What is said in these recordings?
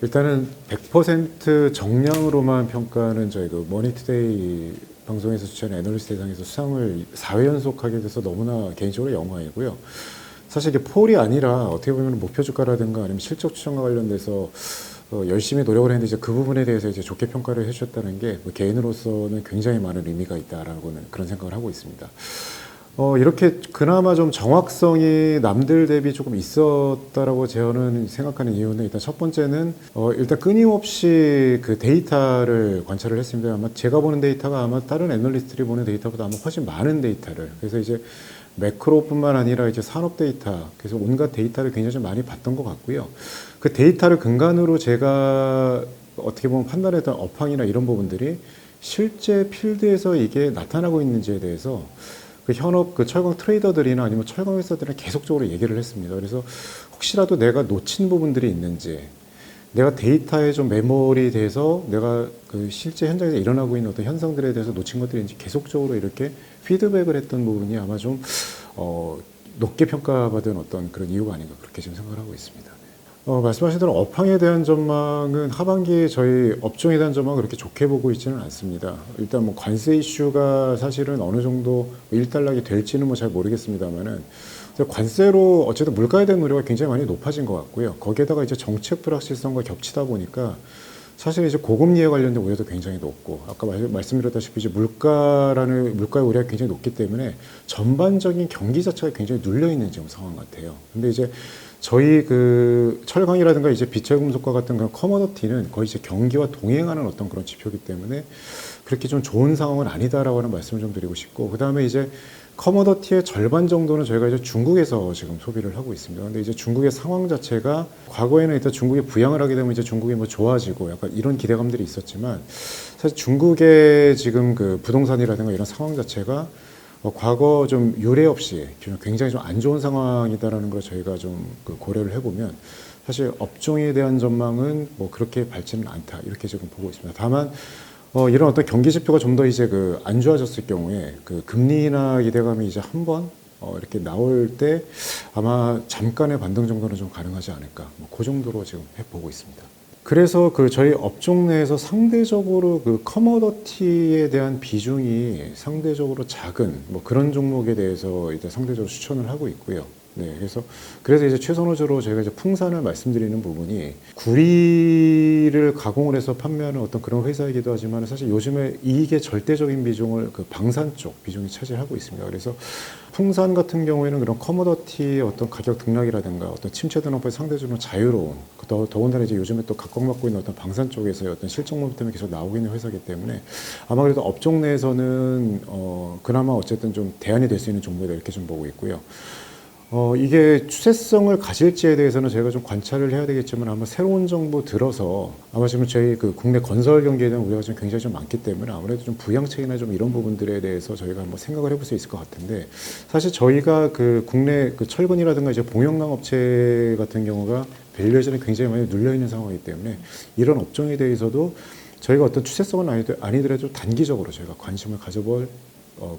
일단은 100% 정량으로만 평가는 저희 그 머니투데이 방송에서 주최하는 애널리스트 대상에서 수상을 4회 연속하게 돼서 너무나 개인적으로 영광이고요. 사실 이게 폴이 아니라 어떻게 보면 목표 주가라든가 아니면 실적 추정과 관련돼서 열심히 노력을 했는데 이제 그 부분에 대해서 이제 좋게 평가를 해주셨다는 게뭐 개인으로서는 굉장히 많은 의미가 있다라고는 그런 생각을 하고 있습니다. 이렇게 그나마 좀 정확성이 남들 대비 조금 있었다라고 저는 생각하는 이유는 일단 첫 번째는 일단 끊임없이 그 데이터를 관찰을 했습니다. 아마 제가 보는 데이터가 아마 다른 애널리스트들이 보는 데이터보다 아마 훨씬 많은 데이터를, 그래서 이제 매크로뿐만 아니라 이제 산업 데이터, 그래서 온갖 데이터를 굉장히 좀 많이 봤던 것 같고요. 그 데이터를 근간으로 제가 어떻게 보면 판단했던 업황이나 이런 부분들이 실제 필드에서 이게 나타나고 있는지에 대해서 그 현업 그 철강 트레이더들이나 아니면 철강 회사들은 계속적으로 얘기를 했습니다. 그래서 혹시라도 내가 놓친 부분들이 있는지, 내가 데이터에 좀 매몰이 돼서 내가 그 실제 현장에서 일어나고 있는 어떤 현상들에 대해서 놓친 것들이 있는지 계속적으로 이렇게 피드백을 했던 부분이 아마 좀 높게 평가받은 어떤 그런 이유가 아닌가 그렇게 지금 생각을 하고 있습니다. 말씀하신 대로 업황에 대한 전망은 하반기에 저희 업종에 대한 전망은 그렇게 좋게 보고 있지는 않습니다. 일단 뭐 관세 이슈가 사실은 어느 정도 일단락이 될지는 뭐 잘 모르겠습니다만은 관세로 어쨌든 물가에 대한 우려가 굉장히 많이 높아진 것 같고요. 거기에다가 이제 정책 불확실성과 겹치다 보니까 사실 이제 고금리에 관련된 우려도 굉장히 높고, 아까 말씀드렸다시피 이제 물가의 우려가 굉장히 높기 때문에 전반적인 경기 자체가 굉장히 눌려 있는 지금 상황 같아요. 근데 이제 저희 그 철강이라든가 이제 비철금속과 같은 그런 커머더티는 거의 이제 경기와 동행하는 어떤 그런 지표이기 때문에 그렇게 좀 좋은 상황은 아니다라고 하는 말씀을 좀 드리고 싶고, 그 다음에 이제 커머더티의 절반 정도는 저희가 이제 중국에서 지금 소비를 하고 있습니다. 근데 이제 중국의 상황 자체가 과거에는 일단 중국에 부양을 하게 되면 이제 중국이 뭐 좋아지고 약간 이런 기대감들이 있었지만, 사실 중국의 지금 그 부동산이라든가 이런 상황 자체가 과거 좀 유례 없이 굉장히 좀 안 좋은 상황이다라는 걸 저희가 좀 그 고려를 해보면 사실 업종에 대한 전망은 뭐 그렇게 밝지는 않다 이렇게 지금 보고 있습니다. 다만 이런 어떤 경기 지표가 좀 더 이제 그 안 좋아졌을 경우에 그 금리 인하 기대감이 이제 한번 이렇게 나올 때 아마 잠깐의 반등 정도는 좀 가능하지 않을까, 뭐 그 정도로 지금 해보고 있습니다. 그래서 그 저희 업종 내에서 상대적으로 그 커머더티에 대한 비중이 상대적으로 작은 뭐 그런 종목에 대해서 이제 상대적으로 추천을 하고 있고요. 네, 그래서 이제 최선호적으로 저희가 이제 풍산을 말씀드리는 부분이 구리를 가공을 해서 판매하는 어떤 그런 회사이기도 하지만 사실 요즘에 이익의 절대적인 비중을 그 방산 쪽 비중이 차지하고 있습니다. 그래서 풍산 같은 경우에는 그런 커머더티의 어떤 가격 등락이라든가 어떤 침체 등락에 상대적으로 자유로운, 더군다나 이제 요즘에 또 각광받고 있는 어떤 방산 쪽에서의 어떤 실적 모멘텀이 계속 나오고 있는 회사이기 때문에 아마 그래도 업종 내에서는 그나마 어쨌든 좀 대안이 될 수 있는 종목이다 이렇게 좀 보고 있고요. 이게 추세성을 가질지에 대해서는 저희가 좀 관찰을 해야 되겠지만 아마 새로운 정부 들어서 아마 지금 저희 그 국내 건설 경기에 대한 우려가 좀 굉장히 좀 많기 때문에 아무래도 좀 부양책이나 좀 이런 부분들에 대해서 저희가 한번 생각을 해볼 수 있을 것 같은데, 사실 저희가 그 국내 그 철근이라든가 이제 봉연강 업체 같은 경우가 밸류에이션이 굉장히 많이 눌려 있는 상황이기 때문에 이런 업종에 대해서도 저희가 어떤 추세성은 아니더라도 단기적으로 저희가 관심을 가져볼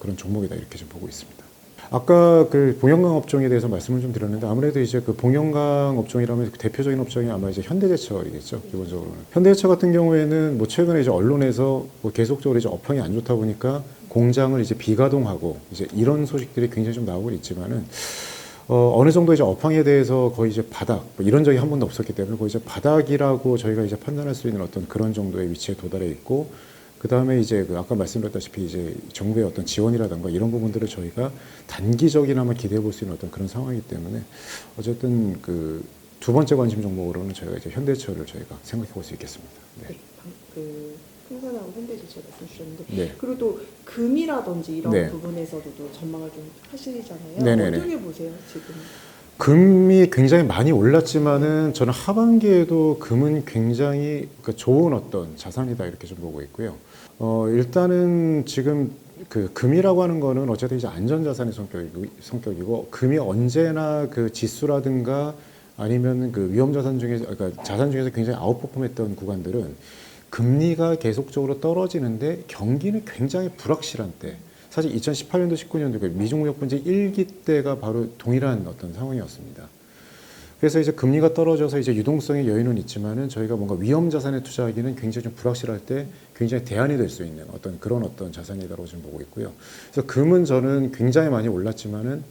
그런 종목이다 이렇게 좀 보고 있습니다. 아까 그 봉연강 업종에 대해서 말씀을 좀 드렸는데 아무래도 이제 그 봉연강 업종이라면 그 대표적인 업종이 아마 이제 현대제철이겠죠, 기본적으로는. 현대제철 같은 경우에는 뭐 최근에 이제 언론에서 뭐 계속적으로 이제 업황이 안 좋다 보니까 공장을 이제 비가동하고 이제 이런 소식들이 굉장히 좀 나오고 있지만은 어느 정도 이제 업황에 대해서 거의 이제 바닥, 뭐 이런 적이 한 번도 없었기 때문에 거의 이제 바닥이라고 저희가 이제 판단할 수 있는 어떤 그런 정도의 위치에 도달해 있고, 그 다음에 이제 그 아까 말씀드렸다시피 이제 정부의 어떤 지원이라든가 이런 부분들을 저희가 단기적이나마 기대해 볼 수 있는 어떤 그런 상황이기 때문에 어쨌든 그 두 번째 관심 종목으로는 저희가 이제 현대제철을 저희가 생각해 볼 수 있겠습니다. 네. 그 풍산하고 현대제철 말씀 주셨는데, 네. 그리고 또 금이라든지 이런 네. 부분에서도 또 전망을 좀 하시잖아요. 네네네. 어떻게 보세요 지금? 금이 굉장히 많이 올랐지만은 저는 하반기에도 금은 굉장히 좋은 어떤 자산이다 이렇게 좀 보고 있고요. 일단은 지금 그 금이라고 하는 거는 어쨌든 이제 안전자산의 성격이고 금이 언제나 그 지수라든가 아니면 그 위험자산 중에서, 그러니까 자산 중에서 굉장히 아웃퍼폼했던 구간들은 금리가 계속적으로 떨어지는데 경기는 굉장히 불확실한 때, 사실 2018년도 19년도 그 미중무역 분쟁 1기 때가 바로 동일한 어떤 상황이었습니다. 그래서 이제 금리가 떨어져서 이제 유동성의 여유는 있지만은 저희가 뭔가 위험 자산에 투자하기는 굉장히 좀 불확실할 때 굉장히 대안이 될 수 있는 어떤 그런 어떤 자산이다라고 지금 보고 있고요. 그래서 금은 저는 굉장히 많이 올랐지만은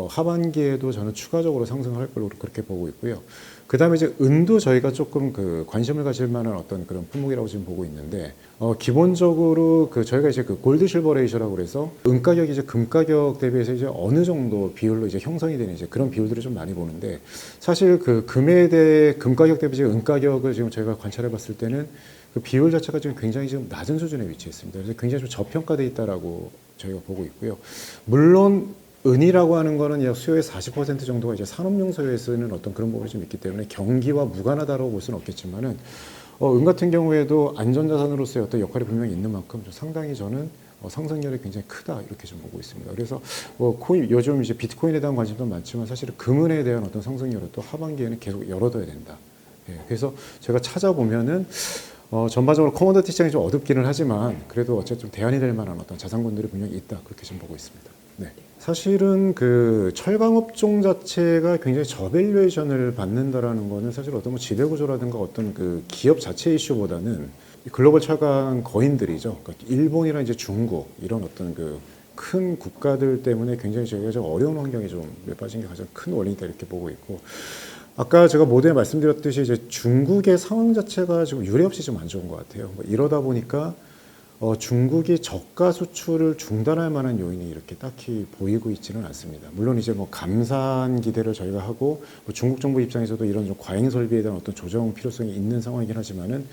하반기에도 저는 추가적으로 상승할 걸로 그렇게 보고 있고요. 그 다음에 이제 은도 저희가 조금 그 관심을 가질 만한 어떤 그런 품목이라고 지금 보고 있는데, 기본적으로 그 저희가 이제 그 골드 실버 레이셔라고 그래서 은 가격이 이제 금 가격 대비해서 이제 어느 정도 비율로 이제 형성이 되는 이제 그런 비율들을 좀 많이 보는데, 사실 그 금에 대해 금 가격 대비 지금 은 가격을 지금 저희가 관찰해 봤을 때는 그 비율 자체가 지금 굉장히 지금 낮은 수준에 위치해 있습니다. 그래서 굉장히 좀 저평가되어 있다라고 저희가 보고 있고요. 물론 은이라고 하는 거는 약 수요의 40% 정도가 이제 산업용 소요에 쓰는 어떤 그런 부분이 좀 있기 때문에 경기와 무관하다라고 볼 수는 없겠지만은, 은 같은 경우에도 안전자산으로서의 어떤 역할이 분명히 있는 만큼 좀 상당히 저는 상승률이 굉장히 크다 이렇게 좀 보고 있습니다. 그래서 코인 요즘 이제 비트코인에 대한 관심도 많지만 사실은 금은에 대한 어떤 상승률을 또 하반기에는 계속 열어둬야 된다. 예, 그래서 제가 찾아보면은 전반적으로 커머더티 시장이 좀 어둡기는 하지만 그래도 어쨌든 좀 대안이 될 만한 어떤 자산군들이 분명히 있다 그렇게 좀 보고 있습니다. 네. 사실은 그 철강 업종 자체가 굉장히 저밸류에이션을 받는다라는 거는 사실 어떤 뭐 지배구조라든가 어떤 그 기업 자체 이슈보다는 글로벌 철강 거인들이죠. 그러니까 일본이나 이제 중국 이런 어떤 그 큰 국가들 때문에 굉장히 저희가 좀 어려운 환경에 좀 빠진 게 가장 큰 원인이다 이렇게 보고 있고, 아까 제가 모두에 말씀드렸듯이 이제 중국의 상황 자체가 지금 유례 없이 좀 안 좋은 것 같아요. 뭐 이러다 보니까 중국이 저가 수출을 중단할 만한 요인이 이렇게 딱히 보이고 있지는 않습니다. 물론 이제 뭐 감산 기대를 저희가 하고 뭐 중국 정부 입장에서도 이런 좀 과잉 설비에 대한 어떤 조정 필요성이 있는 상황이긴 하지만은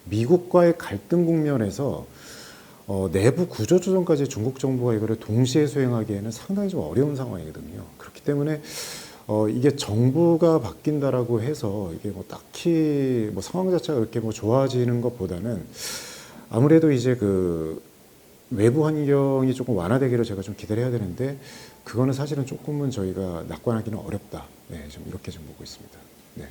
미국과의 갈등 국면에서 내부 구조 조정까지 중국 정부가 이거를 동시에 수행하기에는 상당히 좀 어려운 상황이거든요. 그렇기 때문에 이게 정부가 바뀐다라고 해서 이게 뭐 딱히 뭐 상황 자체가 그렇게 뭐 좋아지는 것보다는 아무래도 이제 그 외부 환경이 조금 완화되기를 제가 좀 기대를 해야 되는데, 그거는 사실은 조금은 저희가 낙관하기는 어렵다. 네, 좀 이렇게 좀 보고 있습니다. 네.